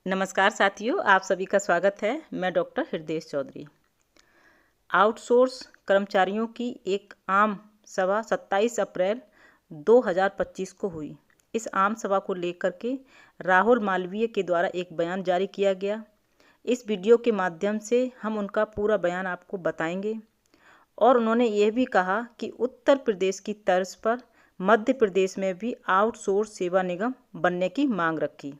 नमस्कार साथियों, आप सभी का स्वागत है। मैं डॉक्टर हृदय चौधरी। आउटसोर्स कर्मचारियों की एक आम सभा 27 अप्रैल 2025 को हुई। इस आम सभा को लेकर के राहुल मालवीय के द्वारा एक बयान जारी किया गया। इस वीडियो के माध्यम से हम उनका पूरा बयान आपको बताएंगे और उन्होंने ये भी कहा कि उत्तर प्रदेश की तर्ज पर मध्य प्रदेश में भी आउटसोर्स सेवा निगम बनने की मांग रखी।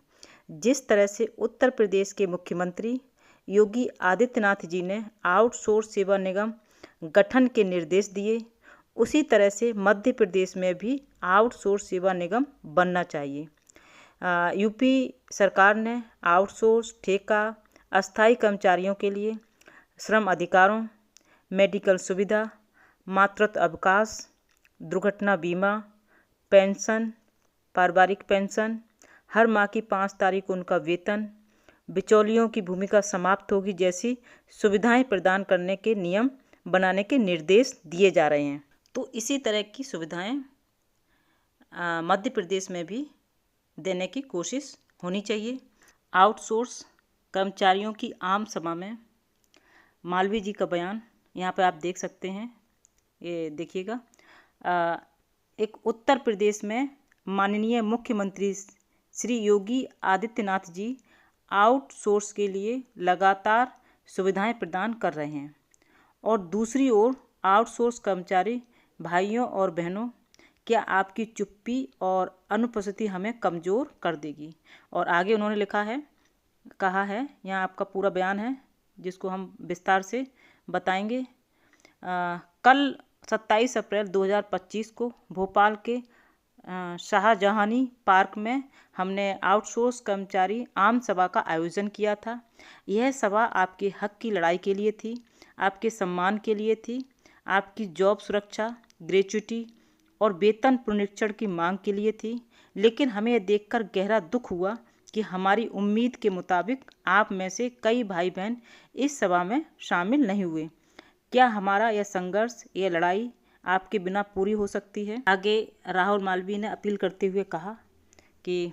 जिस तरह से उत्तर प्रदेश के मुख्यमंत्री योगी आदित्यनाथ जी ने आउटसोर्स सेवा निगम गठन के निर्देश दिए, उसी तरह से मध्य प्रदेश में भी आउटसोर्स सेवा निगम बनना चाहिए। यूपी सरकार ने आउटसोर्स, ठेका, अस्थायी कर्मचारियों के लिए श्रम अधिकारों, मेडिकल सुविधा, मातृत्व अवकाश, दुर्घटना बीमा, पेंशन, पारिवारिक पेंशन, हर माह की 5 तारीख को उनका वेतन, बिचौलियों की भूमिका समाप्त होगी जैसी सुविधाएं प्रदान करने के नियम बनाने के निर्देश दिए जा रहे हैं। तो इसी तरह की सुविधाएं मध्य प्रदेश में भी देने की कोशिश होनी चाहिए। आउटसोर्स कर्मचारियों की आम सभा में मालवीय जी का बयान यहाँ पर आप देख सकते हैं। ये देखिएगा, एक उत्तर प्रदेश में माननीय मुख्यमंत्री श्री योगी आदित्यनाथ जी आउटसोर्स के लिए लगातार सुविधाएं प्रदान कर रहे हैं और दूसरी ओर आउटसोर्स कर्मचारी भाइयों और बहनों, क्या आपकी चुप्पी और अनुपस्थिति हमें कमज़ोर कर देगी। और आगे उन्होंने कहा है, यहाँ आपका पूरा बयान है जिसको हम विस्तार से बताएंगे। कल 27 अप्रैल 2025 को भोपाल के शाहजहानी पार्क में हमने आउटसोर्स कर्मचारी आम सभा का आयोजन किया था। यह सभा आपके हक की लड़ाई के लिए थी, आपके सम्मान के लिए थी, आपकी जॉब सुरक्षा, ग्रेच्युटी और वेतन पुनरीक्षण की मांग के लिए थी। लेकिन हमें यह देखकर गहरा दुख हुआ कि हमारी उम्मीद के मुताबिक आप में से कई भाई बहन इस सभा में शामिल नहीं हुए। क्या हमारा यह संघर्ष, यह लड़ाई आपके बिना पूरी हो सकती है। आगे राहुल मालवीय ने अपील करते हुए कहा कि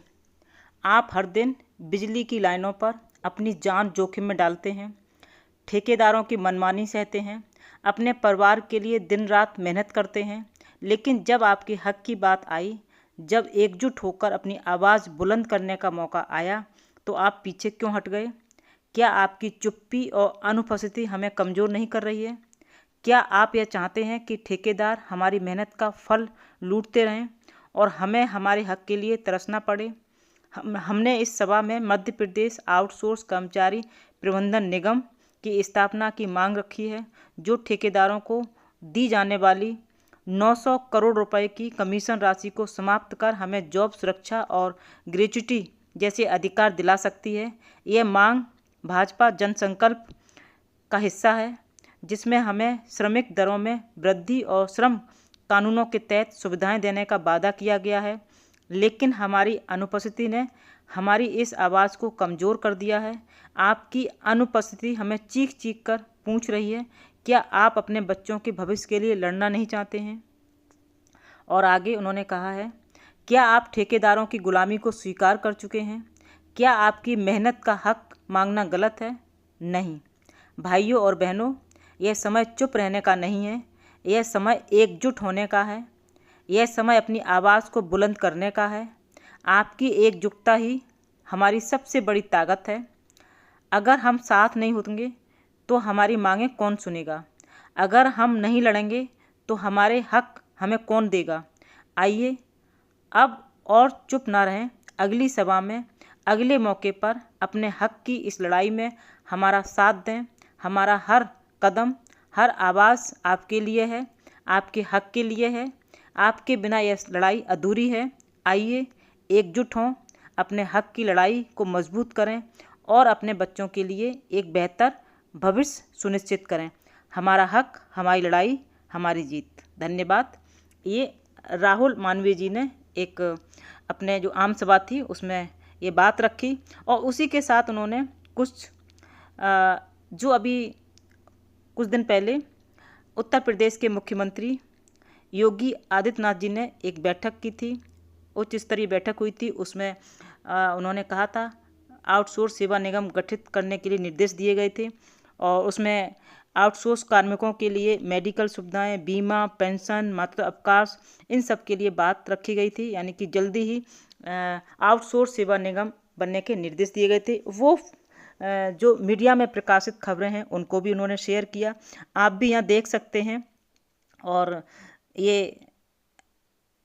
आप हर दिन बिजली की लाइनों पर अपनी जान जोखिम में डालते हैं, ठेकेदारों की मनमानी सहते हैं, अपने परिवार के लिए दिन रात मेहनत करते हैं, लेकिन जब आपके हक की बात आई, जब एकजुट होकर अपनी आवाज़ बुलंद करने का मौका आया, तो आप पीछे क्यों हट गए। क्या आपकी चुप्पी और अनुपस्थिति हमें कमज़ोर नहीं कर रही है। क्या आप यह चाहते हैं कि ठेकेदार हमारी मेहनत का फल लूटते रहें और हमें हमारे हक के लिए तरसना पड़े। हमने इस सभा में मध्य प्रदेश आउटसोर्स कर्मचारी प्रबंधन निगम की स्थापना की मांग रखी है, जो ठेकेदारों को दी जाने वाली 900 करोड़ रुपए की कमीशन राशि को समाप्त कर हमें जॉब सुरक्षा और ग्रेच्युटी जैसे अधिकार दिला सकती है। यह मांग भाजपा जनसंकल्प का हिस्सा है, जिसमें हमें श्रमिक दरों में वृद्धि और श्रम कानूनों के तहत सुविधाएं देने का वादा किया गया है। लेकिन हमारी अनुपस्थिति ने हमारी इस आवाज़ को कमज़ोर कर दिया है। आपकी अनुपस्थिति हमें चीख चीख कर पूछ रही है, क्या आप अपने बच्चों के भविष्य के लिए लड़ना नहीं चाहते हैं। और आगे उन्होंने कहा है, क्या आप ठेकेदारों की गुलामी को स्वीकार कर चुके हैं। क्या आपकी मेहनत का हक मांगना गलत है। नहीं भाइयों और बहनों, यह समय चुप रहने का नहीं है, यह समय एकजुट होने का है, यह समय अपनी आवाज़ को बुलंद करने का है। आपकी एकजुटता ही हमारी सबसे बड़ी ताकत है। अगर हम साथ नहीं होंगे तो हमारी मांगें कौन सुनेगा। अगर हम नहीं लड़ेंगे तो हमारे हक हमें कौन देगा। आइए अब और चुप ना रहें। अगली सभा में अगले मौके पर अपने हक की इस लड़ाई में हमारा साथ दें। हमारा हर कदम, हर आवाज़ आपके लिए है, आपके हक के लिए है। आपके बिना यह लड़ाई अधूरी है। आइए एकजुट हों, अपने हक की लड़ाई को मजबूत करें और अपने बच्चों के लिए एक बेहतर भविष्य सुनिश्चित करें। हमारा हक, हमारी लड़ाई, हमारी जीत। धन्यवाद। ये राहुल मालवीय जी ने एक अपने जो आम सभा थी उसमें ये बात रखी और उसी के साथ उन्होंने कुछ जो अभी कुछ दिन पहले उत्तर प्रदेश के मुख्यमंत्री योगी आदित्यनाथ जी ने एक बैठक की थी, उच्च स्तरीय बैठक हुई थी। उसमें उन्होंने कहा था आउटसोर्स सेवा निगम गठित करने के लिए निर्देश दिए गए थे और उसमें आउटसोर्स कार्मिकों के लिए मेडिकल सुविधाएं, बीमा, पेंशन, मातृ अवकाश, इन सब के लिए बात रखी गई थी। यानी कि जल्दी ही आउटसोर्स सेवा निगम बनने के निर्देश दिए गए थे। वो जो मीडिया में प्रकाशित खबरें हैं उनको भी उन्होंने शेयर किया, आप भी यहाँ देख सकते हैं। और ये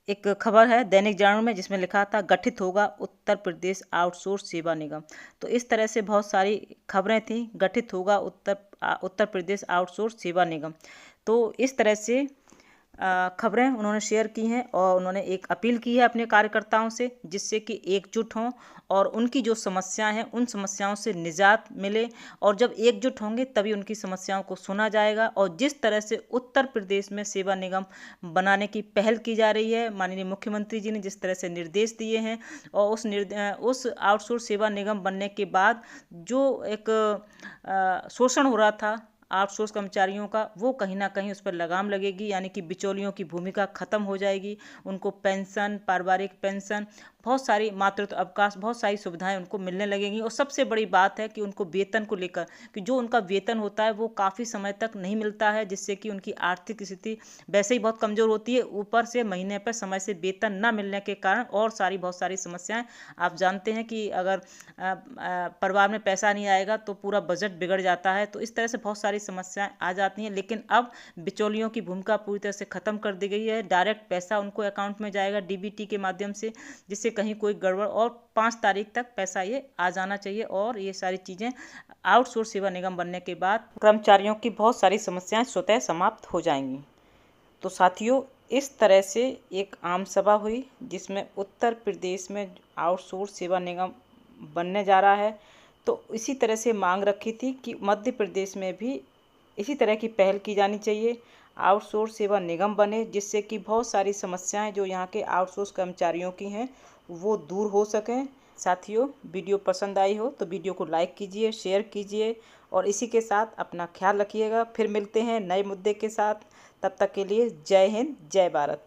एक खबर है दैनिक जागरण में जिसमें लिखा था गठित होगा उत्तर प्रदेश आउटसोर्स सेवा निगम। तो इस तरह से बहुत सारी खबरें थी, गठित होगा उत्तर प्रदेश आउटसोर्स सेवा निगम। तो इस तरह से खबरें उन्होंने शेयर की हैं और उन्होंने एक अपील की है अपने कार्यकर्ताओं से, जिससे कि एकजुट हों और उनकी जो समस्याएं हैं उन समस्याओं से निजात मिले। और जब एकजुट होंगे तभी उनकी समस्याओं को सुना जाएगा। और जिस तरह से उत्तर प्रदेश में सेवा निगम बनाने की पहल की जा रही है, माननीय मुख्यमंत्री जी ने जिस तरह से निर्देश दिए हैं, और उस आउटसोर्स सेवा निगम बनने के बाद जो एक शोषण हो रहा था आउटसोर्स कर्मचारियों का, वो कहीं ना कहीं उस पर लगाम लगेगी। यानी कि बिचौलियों की भूमिका खत्म हो जाएगी। उनको पेंशन, पारिवारिक पेंशन, बहुत सारी मातृत्व अवकाश, बहुत सारी सुविधाएं उनको मिलने लगेंगी। और सबसे बड़ी बात है कि उनको वेतन को लेकर, कि जो उनका वेतन होता है वो काफ़ी समय तक नहीं मिलता है, जिससे कि उनकी आर्थिक स्थिति वैसे ही बहुत कमज़ोर होती है। ऊपर से महीने पर समय से वेतन न मिलने के कारण और बहुत सारी समस्याएं, आप जानते हैं कि अगर परिवार में पैसा नहीं आएगा तो पूरा बजट बिगड़ जाता है। तो इस तरह से बहुत सारी समस्याएं आ जाती हैं। लेकिन अब बिचौलियों की भूमिका पूरी तरह से ख़त्म कर दी गई है। डायरेक्ट पैसा उनको अकाउंट में जाएगा डीबीटी के माध्यम से, जिससे कहीं कोई गड़बड़, और 5 तारीख तक पैसा ये आ जाना चाहिए। और ये सारी चीज़ें आउटसोर्स सेवा निगम बनने के बाद कर्मचारियों की बहुत सारी समस्याएं स्वतः समाप्त हो जाएंगी। तो साथियों, इस तरह से एक आम सभा हुई जिसमें उत्तर प्रदेश में आउटसोर्स सेवा निगम बनने जा रहा है। तो इसी तरह से मांग रखी थी कि मध्य प्रदेश में भी इसी तरह की पहल की जानी चाहिए, आउटसोर्स सेवा निगम बने, जिससे कि बहुत सारी समस्याएं जो यहाँ के आउटसोर्स कर्मचारियों की हैं वो दूर हो सकें। साथियों, वीडियो पसंद आई हो तो वीडियो को लाइक कीजिए, शेयर कीजिए और इसी के साथ अपना ख्याल रखिएगा। फिर मिलते हैं नए मुद्दे के साथ। तब तक के लिए जय हिंद, जय भारत।